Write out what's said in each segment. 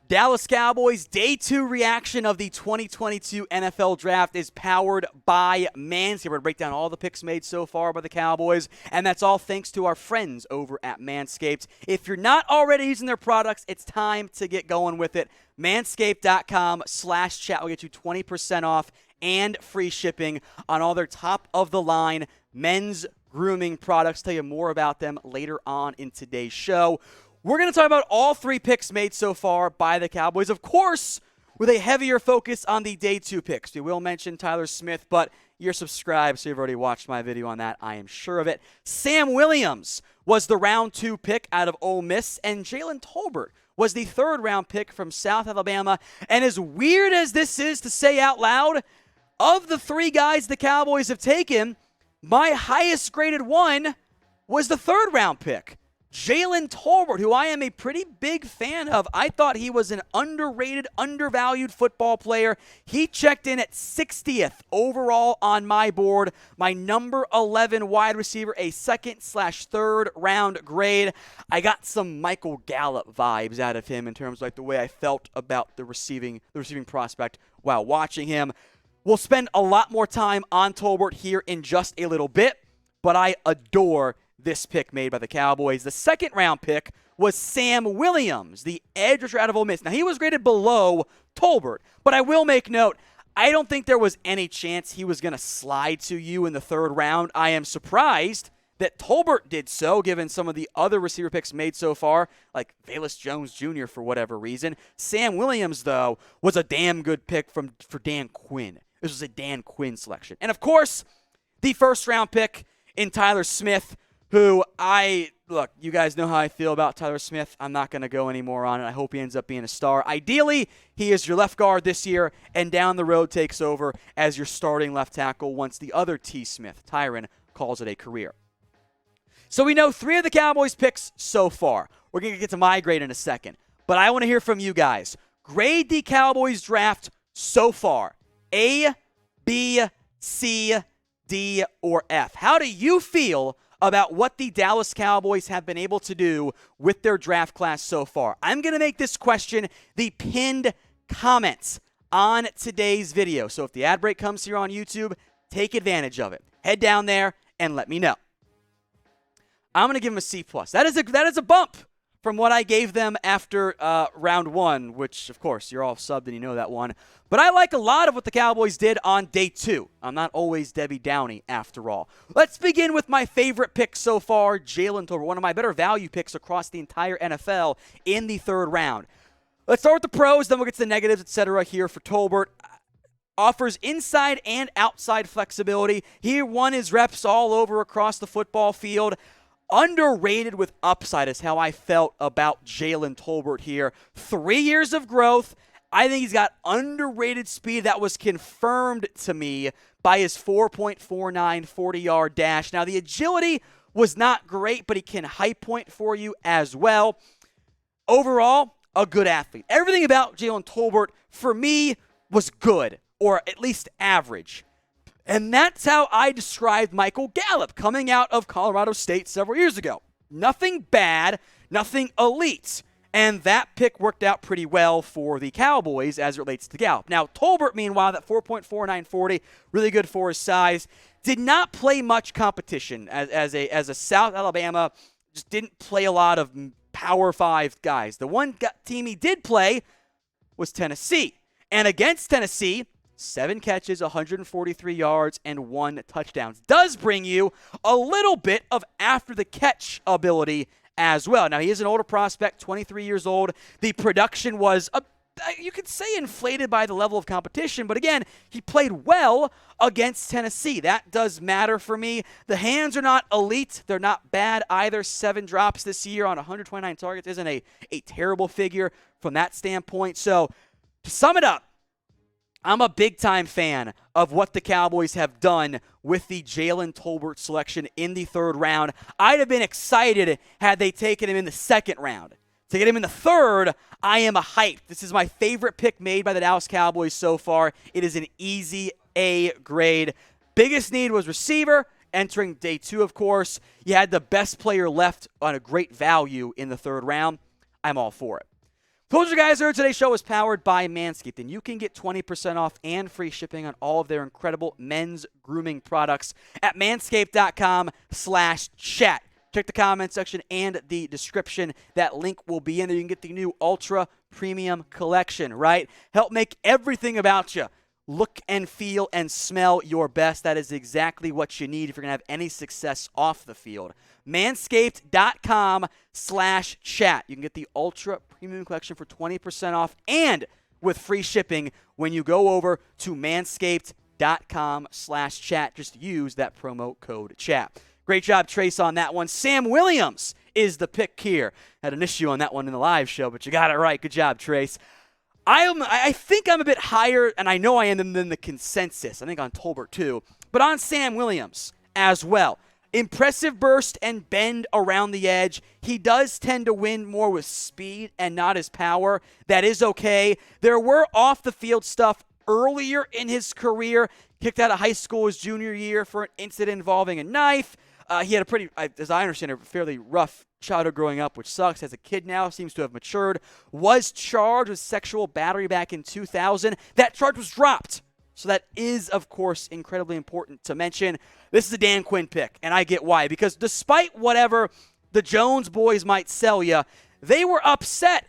Dallas Cowboys Day 2 reaction of the 2022 NFL Draft is powered by Manscaped. We're going to break down all the picks made so far by the Cowboys, and that's all thanks to our friends over at Manscaped. If you're not already using their products, it's time to get going with it. Manscaped.com/chat will get you 20% off and free shipping on all their top-of-the-line men's grooming products. Tell you more about them later on in today's show. We're going to talk about all three picks made so far by the Cowboys, of course, with a heavier focus on the Day 2 picks. We will mention Tyler Smith, but you're subscribed, so you've already watched my video on that. I am sure of it. Sam Williams was the round 2 pick out of Ole Miss, and Jalen Tolbert was the third-round pick from South Alabama. And as weird as this is to say out loud, of the three guys the Cowboys have taken, my highest-graded one was the third-round pick. Jalen Tolbert, who I am a pretty big fan of. I thought he was an underrated, undervalued football player. He checked in at 60th overall on my board. My number 11 wide receiver, a second/third round grade. I got some Michael Gallup vibes out of him in terms of like the way I felt about the receiving prospect while watching him. We'll spend a lot more time on Tolbert here in just a little bit, but I adore this pick made by the Cowboys. The second-round pick was Sam Williams, the edge rusher out of Ole Miss. Now, he was graded below Tolbert, but I will make note, I don't think there was any chance he was going to slide to you in the third round. I am surprised that Tolbert did so, given some of the other receiver picks made so far, like Velus Jones Jr. for whatever reason. Sam Williams, though, was a damn good pick for Dan Quinn. This was a Dan Quinn selection. And, of course, the first-round pick in Tyler Smith, who look, you guys know how I feel about Tyler Smith. I'm not going to go any more on it. I hope he ends up being a star. Ideally, he is your left guard this year and down the road takes over as your starting left tackle once the other T. Smith, Tyron, calls it a career. So we know 3 of the Cowboys picks so far. We're going to get to my grade in a second. But I want to hear from you guys. Grade the Cowboys draft so far. A, B, C, D, or F. How do you feel about what the Dallas Cowboys have been able to do with their draft class so far? I'm going to make this question the pinned comments on today's video. So if the ad break comes here on YouTube, take advantage of it. Head down there and let me know. I'm going to give them a C+. That is a bump from what I gave them after round 1, which, of course, you're all subbed and you know that one. But I like a lot of what the Cowboys did on Day 2. I'm not always Debbie Downey, after all. Let's begin with my favorite pick so far, Jalen Tolbert, one of my better value picks across the entire NFL in the third round. Let's start with the pros, then we'll get to the negatives, etc. here for Tolbert. Offers inside and outside flexibility. He won his reps all over across the football field. Underrated with upside is how I felt about Jalen Tolbert here. 3 years of growth. I think he's got underrated speed that was confirmed to me by his 4.49 40-yard dash. Now, the agility was not great, but he can high point for you as well. Overall, a good athlete. Everything about Jalen Tolbert, for me, was good, or at least average. And that's how I described Michael Gallup coming out of Colorado State several years ago. Nothing bad, nothing elite. And that pick worked out pretty well for the Cowboys as it relates to Gallup. Now, Tolbert, meanwhile, that 4.49 40, really good for his size, did not play much competition as a South Alabama, just didn't play a lot of Power 5 guys. The one team he did play was Tennessee. And against Tennessee, 7 catches, 143 yards, and 1 touchdown. Does bring you a little bit of after-the-catch ability as well. Now, he is an older prospect, 23 years old. The production was, you could say, inflated by the level of competition, but again, he played well against Tennessee. That does matter for me. The hands are not elite. They're not bad either. 7 drops this year on 129 targets isn't a terrible figure from that standpoint. So, to sum it up, I'm a big-time fan of what the Cowboys have done with the Jalen Tolbert selection in the third round. I'd have been excited had they taken him in the second round. To get him in the third, I am hyped. This is my favorite pick made by the Dallas Cowboys so far. It is an easy A grade. Biggest need was receiver. Entering Day 2, of course. You had the best player left on a great value in the third round. I'm all for it. Told you guys earlier, today's show is powered by Manscaped, and you can get 20% off and free shipping on all of their incredible men's grooming products at manscaped.com/chat. Check the comment section and the description. That link will be in there. You can get the new Ultra Premium Collection, right? Help make everything about you look and feel and smell your best. That is exactly what you need if you're going to have any success off the field. Manscaped.com/chat. You can get the Ultra Premium Collection for 20% off and with free shipping when you go over to manscaped.com/chat. Just use that promo code chat. Great job, Trace, on that one. Sam Williams is the pick here. Had an issue on that one in the live show, but you got it right. Good job, Trace. I think I'm a bit higher, and I know I am than the consensus. I think on Tolbert too, but on Sam Williams as well. Impressive burst and bend around the edge. He does tend to win more with speed and not his power. That is okay. There were off-the-field stuff earlier in his career. Kicked out of high school his junior year for an incident involving a knife. He had a pretty, as I understand it, a fairly rough childhood growing up, which sucks. As a kid now, seems to have matured. Was charged with sexual battery back in 2000. That charge was dropped. So that is, of course, incredibly important to mention. This is a Dan Quinn pick, and I get why. Because despite whatever the Jones boys might sell you, they were upset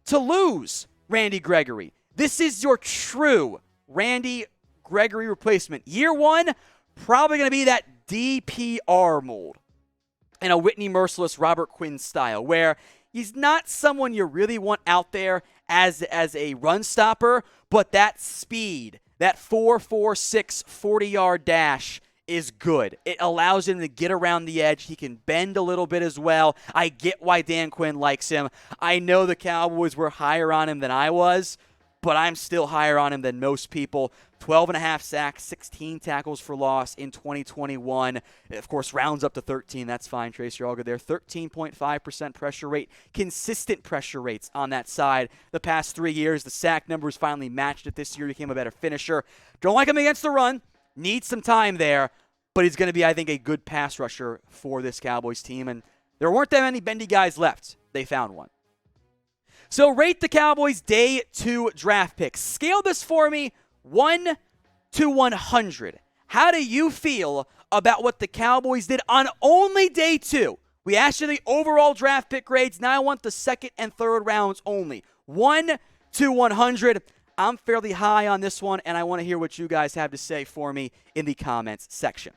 to lose Randy Gregory. This is your true Randy Gregory replacement. Year one, probably going to be that DPR mold in a Whitney Merciless Robert Quinn style, where he's not someone you really want out there as a run stopper, but that speed, that 4.46 40-yard dash is good. It allows him to get around the edge. He can bend a little bit as well. I get why Dan Quinn likes him. I know the Cowboys were higher on him than I was, but I'm still higher on him than most people. 12.5 sacks, 16 tackles for loss in 2021. Of course, rounds up to 13. That's fine, Trace. You're all good there. 13.5% pressure rate. Consistent pressure rates on that side. The past 3 years, the sack numbers finally matched it this year. Became a better finisher. Don't like him against the run. Needs some time there. But he's going to be, I think, a good pass rusher for this Cowboys team. And there weren't that many bendy guys left. They found one. So rate the Cowboys' Day 2 draft picks. Scale this for me 1 to 100. How do you feel about what the Cowboys did on only Day 2? We asked you the overall draft pick grades. Now I want the second and third rounds only. 1 to 100. I'm fairly high on this one, and I want to hear what you guys have to say for me in the comments section.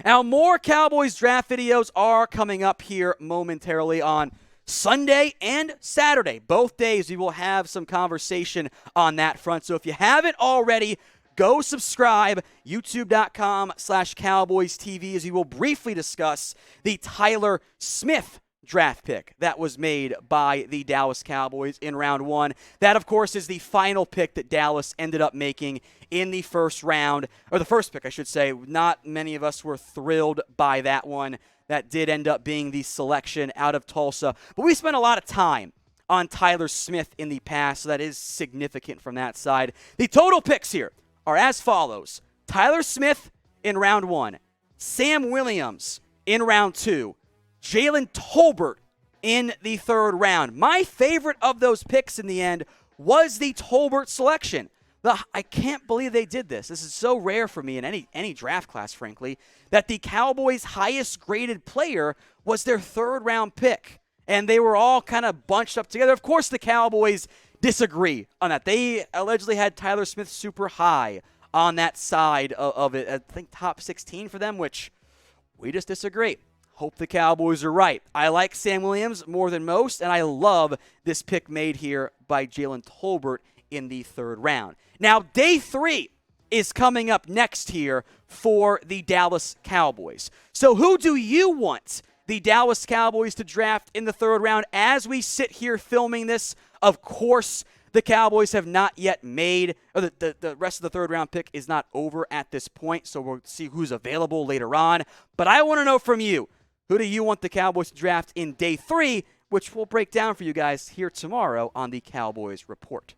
Now, more Cowboys draft videos are coming up here momentarily on Sunday and Saturday. Both days we will have some conversation on that front. So if you haven't already, go subscribe, youtube.com/Cowboys TV, as we will briefly discuss the Tyler Smith draft pick that was made by the Dallas Cowboys in round 1. That, of course, is the final pick that Dallas ended up making in the first round, or the first pick, I should say. Not many of us were thrilled by that one. That did end up being the selection out of Tulsa. But we spent a lot of time on Tyler Smith in the past, so that is significant from that side. The total picks here are as follows. Tyler Smith in round 1. Sam Williams in round 2. Jalen Tolbert in the third round. My favorite of those picks in the end was the Tolbert selection. I can't believe they did this. This is so rare for me in any draft class, frankly, that the Cowboys' highest graded player was their third round pick. And they were all kind of bunched up together. Of course, the Cowboys disagree on that. They allegedly had Tyler Smith super high on that side of it. I think top 16 for them, which we just disagree. Hope the Cowboys are right. I like Sam Williams more than most, and I love this pick made here by Jalen Tolbert in the third round. Now, Day 3 is coming up next here for the Dallas Cowboys. So who do you want the Dallas Cowboys to draft in the third round? As we sit here filming this, of course, the Cowboys have not yet made, or the rest of the third round pick is not over at this point, so we'll see who's available later on. But I want to know from you, who do you want the Cowboys to draft in Day 3, which we'll break down for you guys here tomorrow on the Cowboys Report.